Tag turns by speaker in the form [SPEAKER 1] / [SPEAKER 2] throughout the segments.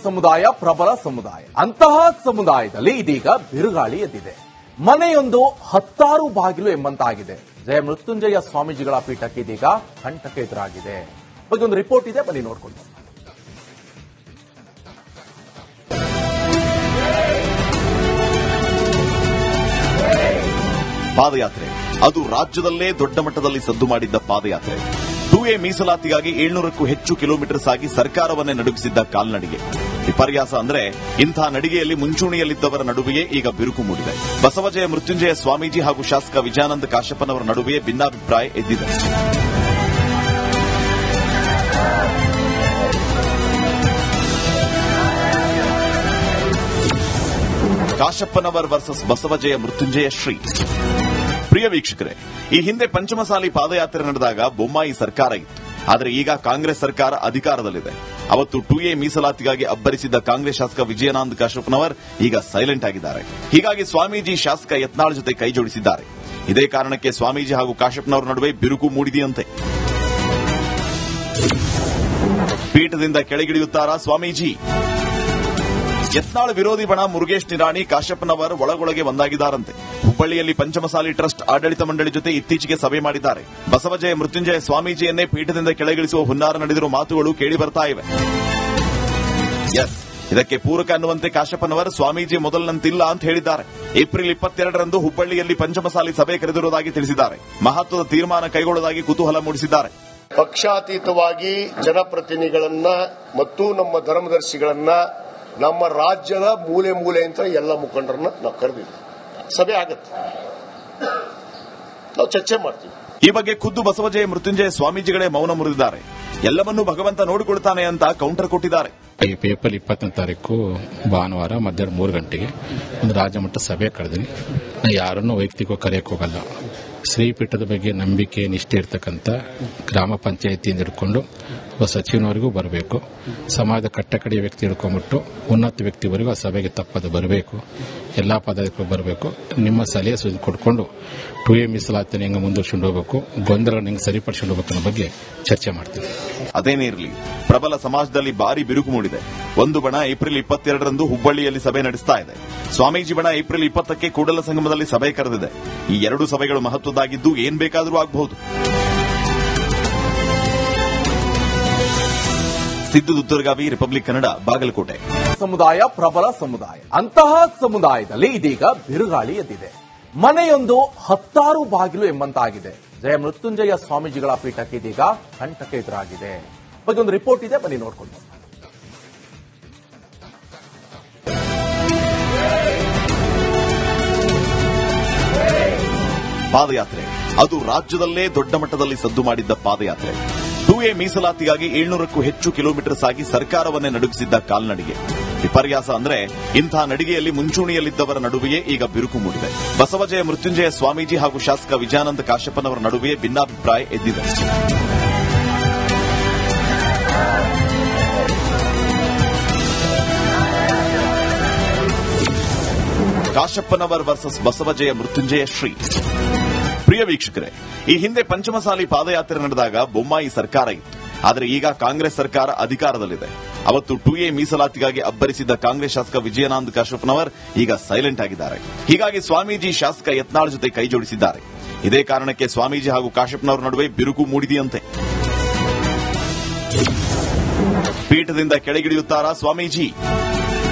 [SPEAKER 1] ಸಮುದಾಯ ಪ್ರಬಲ ಸಮುದಾಯ. ಅಂತಹ ಸಮುದಾಯದಲ್ಲಿ ಇದೀಗ ಬಿರುಗಾಳಿ ಎದ್ದಿದೆ. ಮನೆಯೊಂದು 10 ಬಾಗಿಲು ಎಂಬಂತಾಗಿದೆ. ಜಯ ಮೃತ್ಯುಂಜಯ ಸ್ವಾಮೀಜಿಗಳ ಪೀಠಕ್ಕೆ ಇದೀಗ ಕಂಟಕ ಎದುರಾಗಿದೆ. ಬಗ್ಗೆ ಒಂದು ರಿಪೋರ್ಟ್ ಇದೆ, ಬನ್ನಿ ನೋಡ್ಕೊಂಡು.
[SPEAKER 2] ಪಾದಯಾತ್ರೆ, ಅದು ರಾಜ್ಯದಲ್ಲೇ ದೊಡ್ಡ ಮಟ್ಟದಲ್ಲಿ ಸದ್ದು ಮಾಡಿದ್ದ ಪಾದಯಾತ್ರೆ. 2A ಮೀಸಲಾತಿಗಾಗಿ 700ಕ್ಕೂ ಹೆಚ್ಚು ಕಿಲೋಮೀಟರ್ ಸಾಗಿ ಸರ್ಕಾರವನ್ನೇ ನಡುಗಿಸಿದ್ದ ಕಾಲ್ನಡಿಗೆ. ವಿಪರ್ಯಾಸ ಅಂದ್ರೆ ಇಂಥ ನಡಿಗೆಯಲ್ಲಿ ಮುಂಚೂಣಿಯಲ್ಲಿದ್ದವರ ನಡುವೆಯೇ ಈಗ ಬಿರುಕು ಮೂಡಿದೆ. ಬಸವಜಯ ಮೃತ್ಯುಂಜಯ ಸ್ವಾಮೀಜಿ ಹಾಗೂ ಶಾಸಕ ವಿಜಯಾನಂದ ಕಾಶಪ್ಪನವರ ನಡುವೆಯೇ ಭಿನ್ನಾಭಿಪ್ರಾಯ ಎದ್ದಿದೆ. ಕಾಶಪ್ಪನವರ್ ವರ್ಸಸ್ ಬಸವಜಯ ಮೃತ್ಯುಂಜಯ ಶ್ರೀ. ಪ್ರಿಯ ವೀಕ್ಷಕರೇ, ಈ ಹಿಂದೆ ಪಂಚಮಸಾಲಿ ಪಾದಯಾತ್ರೆ ನಡೆದಾಗ ಬೊಮ್ಮಾಯಿ ಸರ್ಕಾರ ಇತ್ತು. ಆದರೆ ಈಗ ಕಾಂಗ್ರೆಸ್ ಸರ್ಕಾರ ಅಧಿಕಾರದಲ್ಲಿದೆ. ಅವತ್ತು 2A ಮೀಸಲಾತಿಗಾಗಿ ಅಬ್ಬರಿಸಿದ್ದ ಕಾಂಗ್ರೆಸ್ ಶಾಸಕ ವಿಜಯಾನಂದ ಕಾಶಪ್ಪನವರ್ ಈಗ ಸೈಲೆಂಟ್ ಆಗಿದ್ದಾರೆ. ಹೀಗಾಗಿ ಸ್ವಾಮೀಜಿ ಶಾಸಕ ಯತ್ನಾಳ್ ಜೊತೆ ಕೈ ಜೋಡಿಸಿದ್ದಾರೆ. ಇದೇ ಕಾರಣಕ್ಕೆ ಸ್ವಾಮೀಜಿ ಹಾಗೂ ಕಾಶಪ್ಪನವರ ನಡುವೆ ಬಿರುಕು ಮೂಡಿದೆಯಂತೆ. ಪೀಠದಿಂದ ಕೆಳಗಿಳಿಯುತ್ತಾರಾ ಸ್ವಾಮೀಜಿ? ಯತ್ನಾಳ್ ವಿರೋಧಿ ಬಣ ಮುರುಗೇಶ್ ನಿರಾಣಿ, ಕಾಶಪ್ಪನವರ್ ಒಳಗೊಳಗೆ ಒಂದಾಗಿದ್ದಾರಂತೆ. ಹುಬ್ಬಳ್ಳಿಯಲ್ಲಿ ಪಂಚಮಸಾಲಿ ಟ್ರಸ್ಟ್ ಆಡಳಿತ ಮಂಡಳಿ ಜೊತೆ ಇತ್ತೀಚೆಗೆ ಸಭೆ ಮಾಡಿದ್ದಾರೆ. ಬಸವಜಯ ಮೃತ್ಯುಂಜಯ ಸ್ವಾಮೀಜಿಯನ್ನೇ ಪೀಠದಿಂದ ಕೆಳಗಿಳಿಸುವ ಹುನ್ನಾರ ನಡೆದಿರುವ ಮಾತುಗಳು ಕೇಳಿ ಬರ್ತಾ ಇವೆ. ಇದಕ್ಕೆ ಪೂರಕ ಅನ್ನುವಂತೆ ಕಾಶಪ್ಪನವರ್ ಸ್ವಾಮೀಜಿ ಮೊದಲಿನಂತಿಲ್ಲ ಅಂತ ಹೇಳಿದ್ದಾರೆ. ಏಪ್ರಿಲ್ 22ರಂದು ಹುಬ್ಬಳ್ಳಿಯಲ್ಲಿ ಪಂಚಮಸಾಲಿ ಸಭೆ ಕರೆದಿರುವುದಾಗಿ ತಿಳಿಸಿದ್ದಾರೆ. ಮಹತ್ವದ ತೀರ್ಮಾನ ಕೈಗೊಳ್ಳುವುದಾಗಿ ಕುತೂಹಲ ಮೂಡಿಸಿದ್ದಾರೆ.
[SPEAKER 3] ಪಕ್ಷಾತೀತವಾಗಿ ಜನಪ್ರತಿನಿಧಿಗಳನ್ನ ಮತ್ತು ನಮ್ಮ ಧರ್ಮದರ್ಶಿಗಳನ್ನ ನಮ್ಮ ರಾಜ್ಯದ ಮೂಲೆ ಮೂಲೆಯಿಂದ ಎಲ್ಲ ಮುಖಂಡರನ್ನ ನಾವು ಕರೆದಿದ್ವಿ. ಸಭೆ ಆಗತ್ತೆ, ನಾವು ಚರ್ಚೆ ಮಾಡ್ತೀವಿ.
[SPEAKER 2] ಈ ಬಗ್ಗೆ ಖುದ್ದು ಬಸವಜಯ ಮೃತ್ಯುಂಜಯ ಸ್ವಾಮೀಜಿಗಳೇ ಮೌನ ಮುರಿದಿದ್ದಾರೆ. ಎಲ್ಲವನ್ನೂ ಭಗವಂತ ನೋಡಿಕೊಳ್ತಾನೆ ಅಂತ ಕೌಂಟರ್ ಕೊಟ್ಟಿದ್ದಾರೆ.
[SPEAKER 4] ಏಪ್ರಿಲ್ 20ನೇ ತಾರೀಕು ಭಾನುವಾರ ಮಧ್ಯಾಹ್ನ 3 ಗಂಟೆಗೆ ಒಂದು ರಾಜ್ಯಮಟ್ಟ ಸಭೆ ಕರೆದಿನಿ. ಯಾರನ್ನೂ ವೈಯಕ್ತಿಕ ಕರೆಯಕ್ಕೆ ಹೋಗಲ್ಲ. ಶ್ರೀಪೀಠದ ಬಗ್ಗೆ ನಂಬಿಕೆ ನಿಷ್ಠೆ ಇರ್ತಕ್ಕಂಥ ಗ್ರಾಮ ಪಂಚಾಯಿತಿಯಿಂದ ಹಿಡ್ಕೊಂಡು ಒಬ್ಬ ಸಚಿವನವರೆಗೂ ಬರಬೇಕು. ಸಮಾಜದ ಕಟ್ಟಕಡೆಯ ವ್ಯಕ್ತಿ ಹಿಡ್ಕೊಂಡ್ಬಿಟ್ಟು ಉನ್ನತ ವ್ಯಕ್ತಿವರೆಗೂ ಆ ಸಭೆಗೆ ತಪ್ಪದೆ ಬರಬೇಕು. ಎಲ್ಲಾ ಪದಾಧಿಕಾರಿಗಳು ಬರಬೇಕು. ನಿಮ್ಮ ಸಲಹೆ ಸೂಚನೆ ಕೊಡ್ಕೊಂಡು 2A ಮೀಸಲಾತಿನ ಹೆಂಗೆ ಮುಂದುವರ್ಸ್ಕೊಂಡು ಹೋಗಬೇಕು, ಗೊಂದಲ ಹೆಂಗೆ ಸರಿಪಡಿಸ್ಕೊಂಡು ಹೋಗಬೇಕು ಅನ್ನೋ ಬಗ್ಗೆ ಚರ್ಚೆ ಮಾಡ್ತೀವಿ.
[SPEAKER 2] ಅದೇನೇ ಇರಲಿ, ಪ್ರಬಲ ಸಮಾಜದಲ್ಲಿ ಭಾರಿ ಬಿರುಕು ಮೂಡಿದೆ. ಒಂದು ಬಣ ಏಪ್ರಿಲ್ 22ರಂದು ಹುಬ್ಬಳ್ಳಿಯಲ್ಲಿ ಸಭೆ ನಡೆಸ್ತಾ ಇದೆ. ಸ್ವಾಮೀಜಿ ಬಣ ಏಪ್ರಿಲ್ 20ಕ್ಕೆ ಕೂಡಲ ಸಂಗಮದಲ್ಲಿ ಸಭೆ ಕರೆದಿದೆ. ಈ ಎರಡು ಸಭೆಗಳು ಮಹತ್ವದ್ದಾಗಿದ್ದು ಏನ್ ಬೇಕಾದರೂ ಆಗಬಹುದು. ಸಿದ್ದು ದುತ್ತರ್ಗಾವಿ, ರಿಪಬ್ಲಿಕ್ ಕನ್ನಡ, ಬಾಗಲಕೋಟೆ.
[SPEAKER 1] ಸಮುದಾಯ ಪ್ರಬಲ ಸಮುದಾಯ. ಅಂತಹ ಸಮುದಾಯದಲ್ಲಿ ಇದೀಗ ಬಿರುಗಾಳಿ ಎದ್ದಿದೆ. ಮನೆಯೊಂದು 10 ಬಾಗಿಲು ಎಂಬಂತಾಗಿದೆ. ಜಯ ಮೃತ್ಯುಂಜಯ ಸ್ವಾಮೀಜಿಗಳ ಪೀಠಕ್ಕೆ ಇದೀಗ ಕಂಟಕ ಎದುರಾಗಿದೆ. ಬಗ್ಗೆ ಒಂದು ರಿಪೋರ್ಟ್ ಇದೆ, ಬನ್ನಿ ನೋಡ್ಕೊಂಡು.
[SPEAKER 2] ಪಾದಯಾತ್ರೆ, ಅದು ರಾಜ್ಯದಲ್ಲೇ ದೊಡ್ಡ ಮಟ್ಟದಲ್ಲಿ ಸದ್ದು ಮಾಡಿದ್ದ ಪಾದಯಾತ್ರೆ. 2A ಮೀಸಲಾತಿಗಾಗಿ 700ಕ್ಕೂ ಹೆಚ್ಚು ಕಿಲೋಮೀಟರ್ ಸಾಗಿ ಸರ್ಕಾರವನ್ನೇ ನಡುಗಿಸಿದ್ದ ಕಾಲ್ನಡಿಗೆ. ವಿಪರ್ಯಾಸ ಅಂದ್ರೆ ಇಂಥ ನಡಿಗೆಯಲ್ಲಿ ಮುಂಚೂಣಿಯಲ್ಲಿದ್ದವರ ನಡುವೆಯೇ ಈಗ ಬಿರುಕು ಮೂಡಿದೆ. ಬಸವಜಯ ಮೃತ್ಯುಂಜಯ ಸ್ವಾಮೀಜಿ ಹಾಗೂ ಶಾಸಕ ವಿಜಯಾನಂದ ಕಾಶಪ್ಪನವರ ನಡುವೆಯೇ ಭಿನ್ನಾಭಿಪ್ರಾಯ ಎದ್ದಿದೆ. ಕಾಶಪ್ಪನವರ್ ವರ್ಸಸ್ ಬಸವಜಯ ಮೃತ್ಯುಂಜಯ ಶ್ರೀ. ಪ್ರಿಯ ವೀಕ್ಷಕರೇ, ಈ ಹಿಂದೆ ಪಂಚಮಸಾಲಿ ಪಾದಯಾತ್ರೆ ನಡೆದಾಗ ಬೊಮ್ಮಾಯಿ ಸರ್ಕಾರ ಇತ್ತು. ಆದರೆ ಈಗ ಕಾಂಗ್ರೆಸ್ ಸರ್ಕಾರ ಅಧಿಕಾರದಲ್ಲಿದೆ. ಅವತ್ತು 2A ಮೀಸಲಾತಿಗಾಗಿ ಅಬ್ಬರಿಸಿದ್ದ ಕಾಂಗ್ರೆಸ್ ಶಾಸಕ ವಿಜಯಾನಂದ ಕಾಶಪ್ಪನವರ್ ಈಗ ಸೈಲೆಂಟ್ ಆಗಿದ್ದಾರೆ. ಹೀಗಾಗಿ ಸ್ವಾಮೀಜಿ ಶಾಸಕ ಯತ್ನಾಳ್ ಜೊತೆ ಕೈ ಜೋಡಿಸಿದ್ದಾರೆ. ಇದೇ ಕಾರಣಕ್ಕೆ ಸ್ವಾಮೀಜಿ ಹಾಗೂ ಕಾಶಪ್ಪನವರ ನಡುವೆ ಬಿರುಕು ಮೂಡಿದೆಯಂತೆ. ಪೀಠದಿಂದ ಕೆಳಗಿಳಿಯುತ್ತಾರಾ ಸ್ವಾಮೀಜಿ?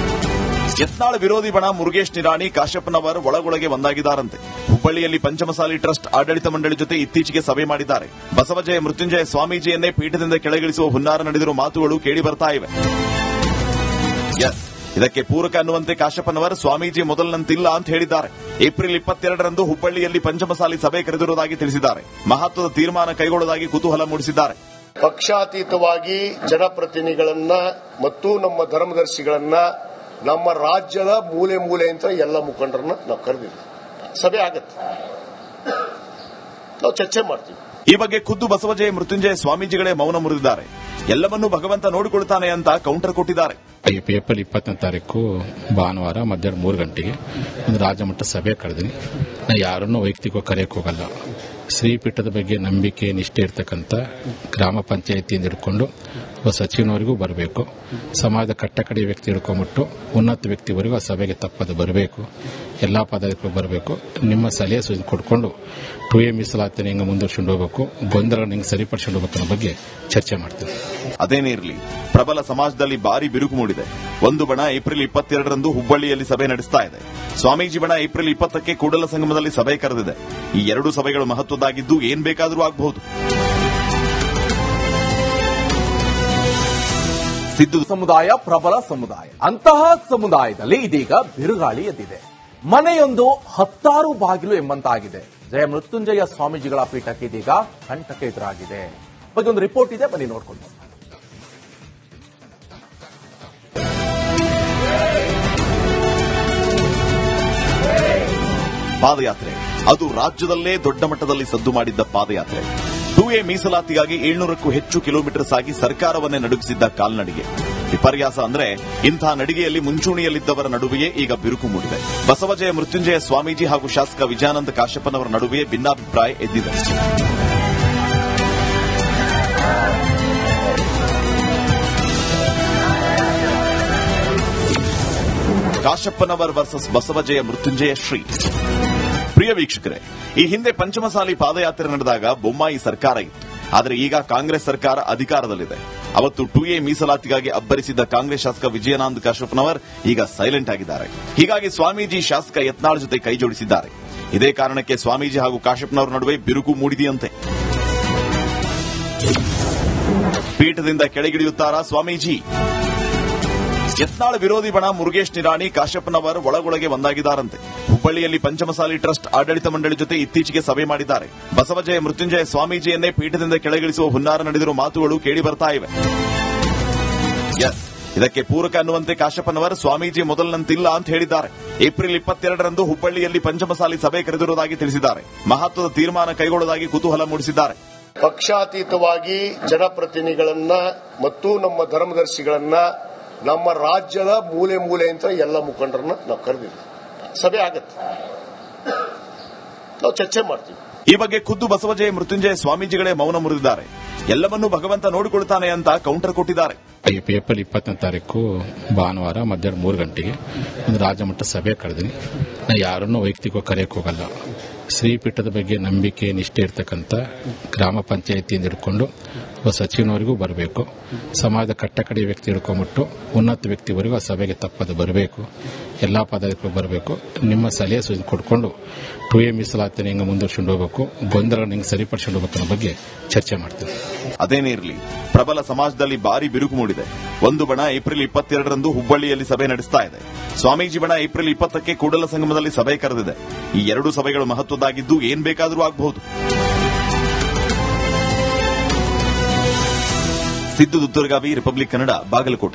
[SPEAKER 2] ಯತ್ನಾಳ್ ವಿರೋಧಿ ಬಣ ಮುರುಗೇಶ್ ನಿರಾಣಿ, ಕಾಶಪ್ಪನವರ್ ಒಳಗೊಳಗೆ ಒಂದಾಗಿದ್ದಾರಂತೆ. ಹುಬ್ಬಳ್ಳಿಯಲ್ಲಿ ಪಂಚಮಸಾಲಿ ಟ್ರಸ್ಟ್ ಆಡಳಿತ ಮಂಡಳಿ ಜೊತೆ ಇತ್ತೀಚೆಗೆ ಸಭೆ ಮಾಡಿದ್ದಾರೆ. ಬಸವಜಯ ಮೃತ್ಯುಂಜಯ ಸ್ವಾಮೀಜಿಯನ್ನೇ ಪೀಠದಿಂದ ಕೆಳಗಿಳಿಸುವ ಹುನ್ನಾರ ನಡೆದಿರುವ ಮಾತುಗಳು ಕೇಳಿ ಬರ್ತಾ ಇವೆ. ಇದಕ್ಕೆ ಪೂರಕ ಅನ್ನುವಂತೆ ಕಾಶಪ್ಪನವರ್ ಸ್ವಾಮೀಜಿ ಮೊದಲಿನಂತಿಲ್ಲ ಅಂತ ಹೇಳಿದ್ದಾರೆ. ಏಪ್ರಿಲ್ 22ರಂದು ಹುಬ್ಬಳ್ಳಿಯಲ್ಲಿ ಪಂಚಮಸಾಲಿ ಸಭೆ ಕರೆದಿರುವುದಾಗಿ ತಿಳಿಸಿದ್ದಾರೆ. ಮಹತ್ವದ ತೀರ್ಮಾನ ಕೈಗೊಳ್ಳುವುದಾಗಿ ಕುತೂಹಲ ಮೂಡಿಸಿದ್ದಾರೆ.
[SPEAKER 3] ಪಕ್ಷಾತೀತವಾಗಿ ಜನಪ್ರತಿನಿಧಿಗಳನ್ನ ಮತ್ತು ನಮ್ಮ ಧರ್ಮದರ್ಶಿಗಳನ್ನ ನಮ್ಮ ರಾಜ್ಯದ ಮೂಲೆ ಮೂಲೆಯಿಂದ ಎಲ್ಲ ಮುಖಂಡರನ್ನ ನಾವು ಕರೆದಿದ್ವಿ. ಸಭೆ ಆಗತ್ತೆ, ನಾವು ಚರ್ಚೆ ಮಾಡ್ತೀವಿ.
[SPEAKER 2] ಈ ಬಗ್ಗೆ ಖುದ್ದು ಬಸವಜಯ ಮೃತ್ಯುಂಜಯ ಸ್ವಾಮೀಜಿಗಳೇ ಮೌನ ಮುರಿದಿದ್ದಾರೆ. ಎಲ್ಲವನ್ನೂ ಭಗವಂತ ನೋಡಿಕೊಳ್ತಾನೆ ಅಂತ ಕೌಂಟರ್ ಕೊಟ್ಟಿದ್ದಾರೆ.
[SPEAKER 4] ಏಪ್ರಿಲ್ 20ನೇ ತಾರೀಕು ಭಾನುವಾರ ಮಧ್ಯಾಹ್ನ 3 ಗಂಟೆಗೆ ಒಂದು ರಾಜ್ಯಮಟ್ಟ ಸಭೆ ಕರೆದಿನಿ. ಯಾರನ್ನೂ ವೈಯಕ್ತಿಕ ಕರೆಯಕ್ಕೆ ಹೋಗಲ್ಲ. ಶ್ರೀಪೀಠದ ಬಗ್ಗೆ ನಂಬಿಕೆ ನಿಷ್ಠೆ ಇರ್ತಕ್ಕಂಥ ಗ್ರಾಮ ಪಂಚಾಯಿತಿಯಿಂದ ಹಿಡ್ಕೊಂಡು ಸಚಿವನವರಿಗೂ ಬರಬೇಕು. ಸಮಾಜದ ಕಟ್ಟಕಡೆ ವ್ಯಕ್ತಿ ಹಿಡ್ಕೊಂಡ್ಬಿಟ್ಟು ಉನ್ನತ ವ್ಯಕ್ತಿವರೆಗೂ ಆ ಸಭೆಗೆ ತಪ್ಪದೆ ಬರಬೇಕು. ಎಲ್ಲಾ ಪದಾಧಿಕಾರಿಗಳು ಬರಬೇಕು. ನಿಮ್ಮ ಸಲಹೆ ಸೂಚನೆ ಕೊಡ್ಕೊಂಡು 2A ಮೀಸಲಾತಿನ ಹೆಂಗೆ ಮುಂದುವರ್ಸ್ಕೊಂಡು ಹೋಗಬೇಕು, ಗೊಂದಲ ಹೆಂಗೆ ಸರಿಪಡಿಸ್ಕೊಂಡು ಹೋಗಬೇಕು ಅನ್ನೋ ಬಗ್ಗೆ ಚರ್ಚೆ ಮಾಡ್ತೀವಿ.
[SPEAKER 2] ಅದೇನೇ ಇರಲಿ, ಪ್ರಬಲ ಸಮಾಜದಲ್ಲಿ ಭಾರಿ ಬಿರುಕು ಮೂಡಿದೆ. ಒಂದು ಬಣ ಏಪ್ರಿಲ್ 22ರಂದು ಹುಬ್ಬಳ್ಳಿಯಲ್ಲಿ ಸಭೆ ನಡೆಸ್ತಾ ಇದೆ. ಸ್ವಾಮೀಜಿ ಬಣ ಏಪ್ರಿಲ್ 20ಕ್ಕೆ ಕೂಡಲ ಸಂಗಮದಲ್ಲಿ ಸಭೆ ಕರೆದಿದೆ. ಈ ಎರಡು ಸಭೆಗಳು ಮಹತ್ವದ್ದಾಗಿದ್ದು ಏನ್ ಬೇಕಾದರೂ ಆಗಬಹುದು.
[SPEAKER 1] ಸಿದ್ದು ಸಮುದಾಯ ಪ್ರಬಲ ಸಮುದಾಯ. ಅಂತಹ ಸಮುದಾಯದಲ್ಲಿ ಇದೀಗ ಬಿರುಗಾಳಿ ಎದ್ದಿದೆ. ಮನೆಯೊಂದು 10 ಬಾಗಿಲು ಎಂಬಂತಾಗಿದೆ. ಜಯ ಮೃತ್ಯುಂಜಯ ಸ್ವಾಮೀಜಿಗಳ ಪೀಠಕ್ಕೆ ಇದೀಗ ಕಂಟಕ ಎದುರಾಗಿದೆ. ಬಗ್ಗೆ ಒಂದು ರಿಪೋರ್ಟ್ ಇದೆ, ಬನ್ನಿ ನೋಡ್ಕೊಂಡು.
[SPEAKER 2] ಪಾದಯಾತ್ರೆ, ಅದು ರಾಜ್ಯದಲ್ಲೇ ದೊಡ್ಡ ಮಟ್ಟದಲ್ಲಿ ಸದ್ದು ಮಾಡಿದ್ದ ಪಾದಯಾತ್ರೆ. 2A ಮೀಸಲಾತಿಗಾಗಿ 700ಕ್ಕೂ ಹೆಚ್ಚು ಕಿಲೋಮೀಟರ್ ಸಾಗಿ ಸರ್ಕಾರವನ್ನೇ ನಡುಗಿಸಿದ್ದ ಕಾಲ್ನಡಿಗೆ. ವಿಪರ್ಯಾಸ ಅಂದ್ರೆ ಇಂತಹ ನಡಿಗೆಯಲ್ಲಿ ಮುಂಚೂಣಿಯಲ್ಲಿದ್ದವರ ನಡುವೆಯೇ ಈಗ ಬಿರುಕು ಮೂಡಿದೆ. ಬಸವಜಯ ಮೃತ್ಯುಂಜಯ ಸ್ವಾಮೀಜಿ ಹಾಗೂ ಶಾಸಕ ವಿಜಯಾನಂದ ಕಾಶ್ಯಪ್ಪನವರ ನಡುವೆಯೇ ಭಿನ್ನಾಭಿಪ್ರಾಯ ಎದ್ದಿದೆ. ಕಾಶ್ಯಪ್ಪನವರ್ ವರ್ಸಸ್ ಬಸವಜಯ ಮೃತ್ಯುಂಜಯ ಶ್ರೀ. ಪ್ರಿಯ ವೀಕ್ಷಕರೇ, ಈ ಹಿಂದೆ ಪಂಚಮಸಾಲಿ ಪಾದಯಾತ್ರೆ ನಡೆದಾಗ ಬೊಮ್ಮಾಯಿ ಸರ್ಕಾರ ಇತ್ತು. ಆದರೆ ಈಗ ಕಾಂಗ್ರೆಸ್ ಸರ್ಕಾರ ಅಧಿಕಾರದಲ್ಲಿದೆ. ಅವತ್ತು 2A ಮೀಸಲಾತಿಗಾಗಿ ಅಬ್ಬರಿಸಿದ್ದ ಕಾಂಗ್ರೆಸ್ ಶಾಸಕ ವಿಜಯಾನಂದ ಕಾಶ್ಯಪ್ಪನವರ್ ಈಗ ಸೈಲೆಂಟ್ ಆಗಿದ್ದಾರೆ. ಹೀಗಾಗಿ ಸ್ವಾಮೀಜಿ ಶಾಸಕ ಯತ್ನಾಳ್ ಜೊತೆ ಕೈ ಜೋಡಿಸಿದ್ದಾರೆ. ಇದೇ ಕಾರಣಕ್ಕೆ ಸ್ವಾಮೀಜಿ ಹಾಗೂ ಕಾಶ್ಯಪ್ಪನವರ ನಡುವೆ ಬಿರುಕು ಮೂಡಿದೆಯಂತೆ. ಪೀಠದಿಂದ ಕೆಳಗಿಳಿಯುತ್ತಾರಾ ಸ್ವಾಮೀಜಿ? ಯತ್ನಾಳ್ ವಿರೋಧಿ ಬಣ ಮುರುಗೇಶ್ ನಿರಾಣಿ, ಕಾಶ್ಯಪ್ಪನವರ್ ಒಳಗೊಳಗೆ ಒಂದಾಗಿದ್ದಾರಂತೆ. ಹುಬ್ಬಳ್ಳಿಯಲ್ಲಿ ಪಂಚಮಸಾಲಿ ಟ್ರಸ್ಟ್ ಆಡಳಿತ ಮಂಡಳಿ ಜೊತೆ ಇತ್ತೀಚೆಗೆ ಸಭೆ ಮಾಡಿದ್ದಾರೆ. ಬಸವಜಯ ಮೃತ್ಯುಂಜಯ ಸ್ವಾಮೀಜಿಯನ್ನೇ ಪೀಠದಿಂದ ಕೆಳಗಿಳಿಸುವ ಹುನ್ನಾರ ನಡೆದಿರುವ ಮಾತುಗಳು ಕೇಳಿ ಬರ್ತಾ ಇವೆ. ಇದಕ್ಕೆ ಪೂರಕ ಅನ್ನುವಂತೆ ಕಾಶ್ಯಪ್ಪನವರ್ ಸ್ವಾಮೀಜಿ ಮೊದಲಿನಂತಿಲ್ಲ ಅಂತ ಹೇಳಿದ್ದಾರೆ. ಏಪ್ರಿಲ್ 22ರಂದು ಹುಬ್ಬಳ್ಳಿಯಲ್ಲಿ ಪಂಚಮಸಾಲಿ ಸಭೆ ಕರೆದಿರುವುದಾಗಿ ತಿಳಿಸಿದ್ದಾರೆ. ಮಹತ್ವದ ತೀರ್ಮಾನ ಕೈಗೊಳ್ಳುವುದಾಗಿ ಕುತೂಹಲ ಮೂಡಿಸಿದ್ದಾರೆ.
[SPEAKER 3] ಪಕ್ಷಾತೀತವಾಗಿ ಜನಪ್ರತಿನಿಧಿಗಳನ್ನ ಮತ್ತು ನಮ್ಮ ಧರ್ಮದರ್ಶಿಗಳನ್ನ ನಮ್ಮ ರಾಜ್ಯದ ಮೂಲೆ ಮೂಲೆಯಿಂದ ಎಲ್ಲ ಮುಖಂಡರನ್ನ ನಾವು ಕರೆದಿದ್ದೀವಿ. ಸಭೆ ಆಗತ್ತೆ, ನಾವು ಚರ್ಚೆ ಮಾಡ್ತೀವಿ.
[SPEAKER 2] ಈ ಬಗ್ಗೆ ಖುದ್ದು ಬಸವಜಯ ಮೃತ್ಯುಂಜಯ ಸ್ವಾಮೀಜಿಗಳೇ ಮೌನ ಮುರಿದಿದ್ದಾರೆ. ಎಲ್ಲವನ್ನೂ ಭಗವಂತ ನೋಡಿಕೊಳ್ತಾನೆ ಅಂತ ಕೌಂಟರ್ ಕೊಟ್ಟಿದ್ದಾರೆ.
[SPEAKER 4] ಏಪ್ರಿಲ್ 20ನೇ ತಾರೀಕು ಭಾನುವಾರ ಮಧ್ಯಾಹ್ನ 3 ಗಂಟೆಗೆ ಒಂದು ರಾಜ್ಯಮಟ್ಟ ಸಭೆ ಕರೆದಿನಿ. ನಾ ಯಾರನ್ನೂ ವೈಯಕ್ತಿಕವಾಗಿ ಕರೆಯಕ್ಕೆ ಹೋಗಲ್ಲ. ಶ್ರೀಪೀಠದ ಬಗ್ಗೆ ನಂಬಿಕೆ ನಿಷ್ಠೆ ಇರ್ತಕ್ಕಂಥ ಗ್ರಾಮ ಪಂಚಾಯಿತಿಯಿಂದ ಹಿಡ್ಕೊಂಡು ಸಚಿವನವರಿಗೂ ಬರಬೇಕು. ಸಮಾಜದ ಕಟ್ಟಕಡೆ ವ್ಯಕ್ತಿ ಹಿಡ್ಕೊಂಡ್ಬಿಟ್ಟು ಉನ್ನತ ವ್ಯಕ್ತಿವರೆಗೂ ಆ ಸಭೆಗೆ ತಪ್ಪದೆ ಬರಬೇಕು. ಎಲ್ಲಾ ಪದಾಧಿಕಾರಿಗಳು ಬರಬೇಕು. ನಿಮ್ಮ ಸಲಹೆ ಸೂಚನೆ ಕೊಡ್ಕೊಂಡು 2A ಮೀಸಲಾತಿನ ಹೆಂಗೆ ಮುಂದುವರ್ಸ್ಕೊಂಡು ಹೋಗಬೇಕು, ಗೊಂದಲ ಹೆಂಗೆ ಸರಿಪಡಿಸ್ಕೊಂಡು ಹೋಗಬೇಕು ಅನ್ನೋ ಬಗ್ಗೆ ಚರ್ಚೆ ಮಾಡ್ತೀವಿ.
[SPEAKER 2] ಅದೇನೇ ಇರಲಿ, ಪ್ರಬಲ ಸಮಾಜದಲ್ಲಿ ಭಾರಿ ಬಿರುಕು ಮೂಡಿದೆ. ಒಂದು ಬಣ ಏಪ್ರಿಲ್ 22ರಂದು ಹುಬ್ಬಳ್ಳಿಯಲ್ಲಿ ಸಭೆ ನಡೆಸ್ತಾ ಇದೆ. ಸ್ವಾಮೀಜಿ ಬಣ ಏಪ್ರಿಲ್ 20ಕ್ಕೆ ಕೂಡಲ ಸಂಗಮದಲ್ಲಿ ಸಭೆ ಕರೆದಿದೆ. ಈ ಎರಡು ಸಭೆಗಳು ಮಹತ್ವದ್ದಾಗಿದ್ದು ಏನ್ ಬೇಕಾದರೂ ಆಗಬಹುದು. ಸಿದ್ದು ದುತ್ತರ್ಗಾವಿ, ರಿಪಬ್ಲಿಕ್ ಕನ್ನಡ, ಬಾಗಲಕೋಟೆ.